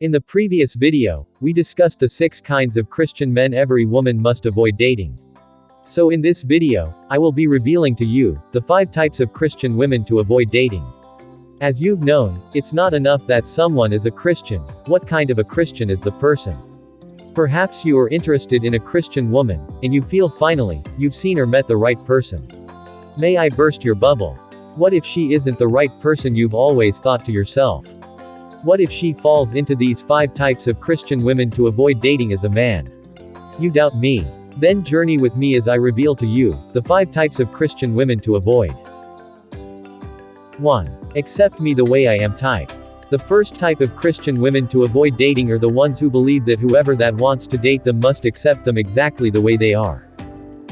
In the previous video, we discussed the 6 kinds of Christian men every woman must avoid dating. So in this video, I will be revealing to you the 5 types of Christian women to avoid dating. As you've known, it's not enough that someone is a Christian. What kind of a Christian is the person? Perhaps you are interested in a Christian woman, and you feel finally, you've seen or met the right person. May I burst your bubble? What if she isn't the right person you've always thought to yourself? What if she falls into these 5 types of Christian women to avoid dating as a man? You doubt me? Then journey with me as I reveal to you the 5 types of Christian women to avoid. 1. Accept me the way I am type. The first type of Christian women to avoid dating are the ones who believe that whoever that wants to date them must accept them exactly the way they are.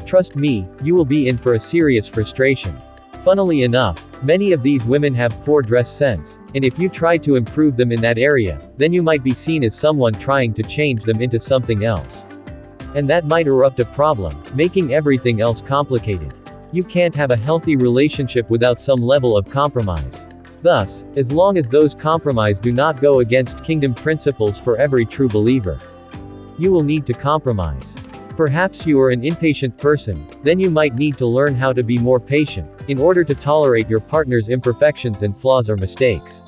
Trust me, you will be in for a serious frustration. Funnily enough, many of these women have poor dress sense, and if you try to improve them in that area, then you might be seen as someone trying to change them into something else. And that might erupt a problem, making everything else complicated. You can't have a healthy relationship without some level of compromise. Thus, as long as those compromises do not go against kingdom principles for every true believer, you will need to compromise. Perhaps you are an impatient person, then you might need to learn how to be more patient, in order to tolerate your partner's imperfections and flaws or mistakes.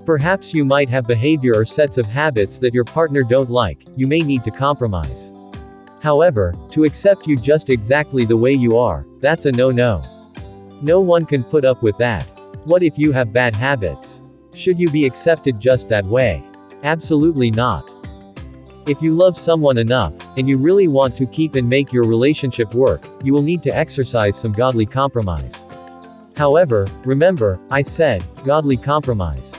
Perhaps you might have behavior or sets of habits that your partner don't like, you may need to compromise. However, to accept you just exactly the way you are, that's a no-no. No one can put up with that. What if you have bad habits? Should you be accepted just that way? Absolutely not. If you love someone enough, and you really want to keep and make your relationship work, you will need to exercise some godly compromise. However, remember, I said, godly compromise.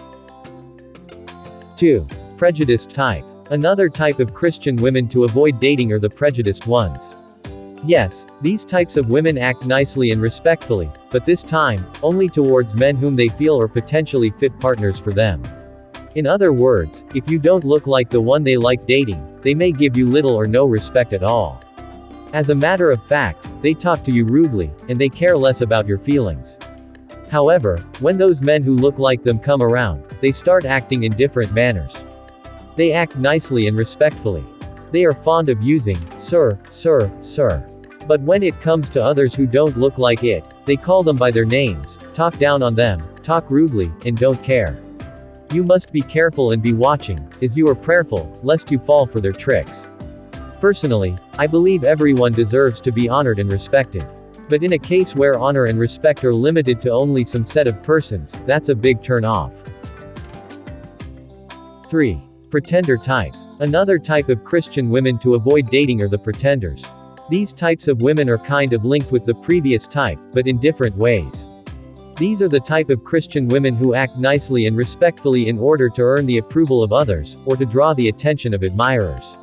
2. Prejudiced type. Another type of Christian women to avoid dating are the prejudiced ones. Yes, these types of women act nicely and respectfully, but this time, only towards men whom they feel are potentially fit partners for them. In other words, if you don't look like the one they like dating, they may give you little or no respect at all. As a matter of fact, they talk to you rudely, and they care less about your feelings. However, when those men who look like them come around, they start acting in different manners. They act nicely and respectfully. They are fond of using, sir, sir, sir. But when it comes to others who don't look like it, they call them by their names, talk down on them, talk rudely, and don't care. You must be careful and be watching, as you are prayerful, lest you fall for their tricks. Personally, I believe everyone deserves to be honored and respected. But in a case where honor and respect are limited to only some set of persons, that's a big turn off. 3. Pretender type. Another type of Christian women to avoid dating are the pretenders. These types of women are kind of linked with the previous type, but in different ways. These are the type of Christian women who act nicely and respectfully in order to earn the approval of others, or to draw the attention of admirers.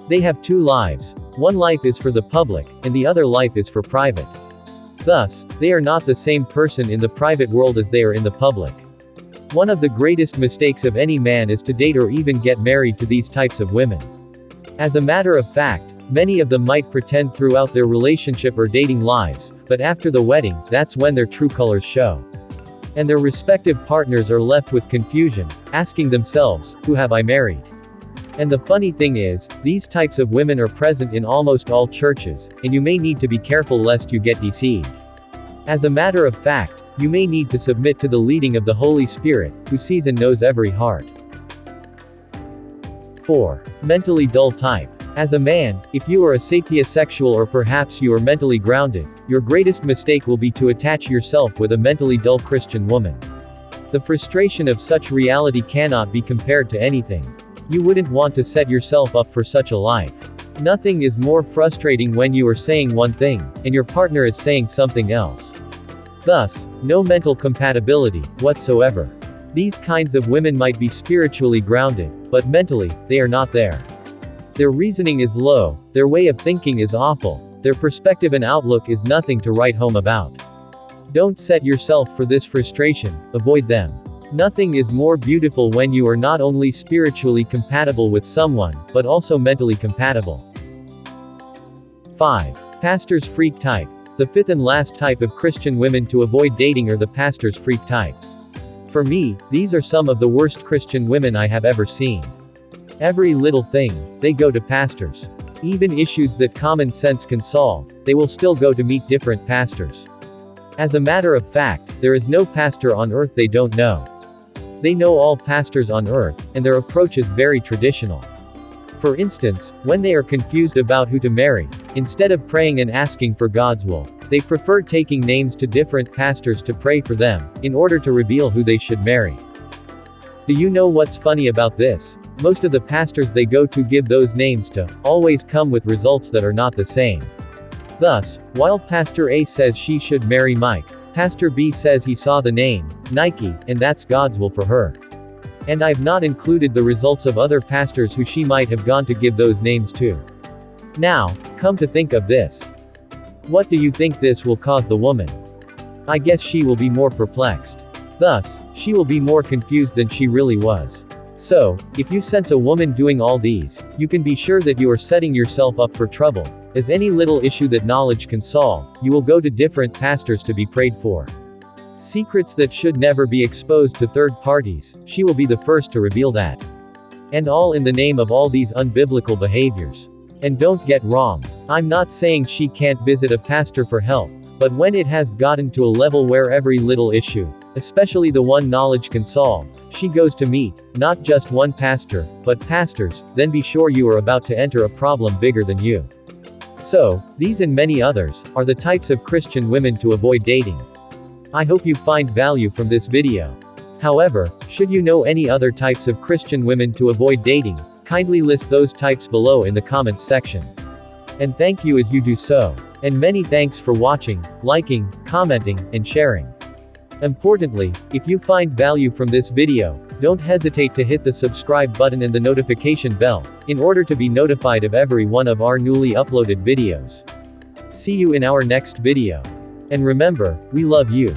They have 2 lives. One life is for the public, and the other life is for private. Thus, they are not the same person in the private world as they are in the public. One of the greatest mistakes of any man is to date or even get married to these types of women. As a matter of fact, many of them might pretend throughout their relationship or dating lives, but after the wedding, that's when their true colors show. And their respective partners are left with confusion, asking themselves, who have I married? And the funny thing is, these types of women are present in almost all churches, and you may need to be careful lest you get deceived. As a matter of fact, you may need to submit to the leading of the Holy Spirit, who sees and knows every heart. 4. Mentally dull type. As a man, if you are a sapiosexual or perhaps you are mentally grounded, your greatest mistake will be to attach yourself with a mentally dull Christian woman. The frustration of such reality cannot be compared to anything. You wouldn't want to set yourself up for such a life. Nothing is more frustrating when you are saying one thing, and your partner is saying something else. Thus, no mental compatibility whatsoever. These kinds of women might be spiritually grounded, but mentally, they are not there. Their reasoning is low, their way of thinking is awful, their perspective and outlook is nothing to write home about. Don't set yourself for this frustration, avoid them. Nothing is more beautiful when you are not only spiritually compatible with someone, but also mentally compatible. 5. Pastor's freak type. The 5th and last type of Christian women to avoid dating are the pastor's freak type. For me, these are some of the worst Christian women I have ever seen. Every little thing, they go to pastors. Even issues that common sense can solve, they will still go to meet different pastors. As a matter of fact, there is no pastor on earth they don't know. They know all pastors on earth, and their approach is very traditional. For instance, when they are confused about who to marry, instead of praying and asking for God's will, they prefer taking names to different pastors to pray for them, in order to reveal who they should marry. Do you know what's funny about this? Most of the pastors they go to give those names to, always come with results that are not the same. Thus, while Pastor A says she should marry Mike, Pastor B says he saw the name, Nike, and that's God's will for her. And I've not included the results of other pastors who she might have gone to give those names to. Now, come to think of this. What do you think this will cause the woman? I guess she will be more perplexed. Thus, she will be more confused than she really was. So, if you sense a woman doing all these, you can be sure that you are setting yourself up for trouble, as any little issue that knowledge can solve, you will go to different pastors to be prayed for. Secrets that should never be exposed to third parties, she will be the first to reveal that. And all in the name of all these unbiblical behaviors. And don't get wrong, I'm not saying she can't visit a pastor for help, but when it has gotten to a level where every little issue, especially the one knowledge can solve, she goes to meet, not just one pastor, but pastors, then be sure you are about to enter a problem bigger than you. So, these and many others, are the types of Christian women to avoid dating. I hope you find value from this video. However, should you know any other types of Christian women to avoid dating, kindly list those types below in the comments section. And thank you as you do so. And many thanks for watching, liking, commenting, and sharing. Importantly, if you find value from this video, don't hesitate to hit the subscribe button and the notification bell, in order to be notified of every one of our newly uploaded videos. See you in our next video. And remember, we love you.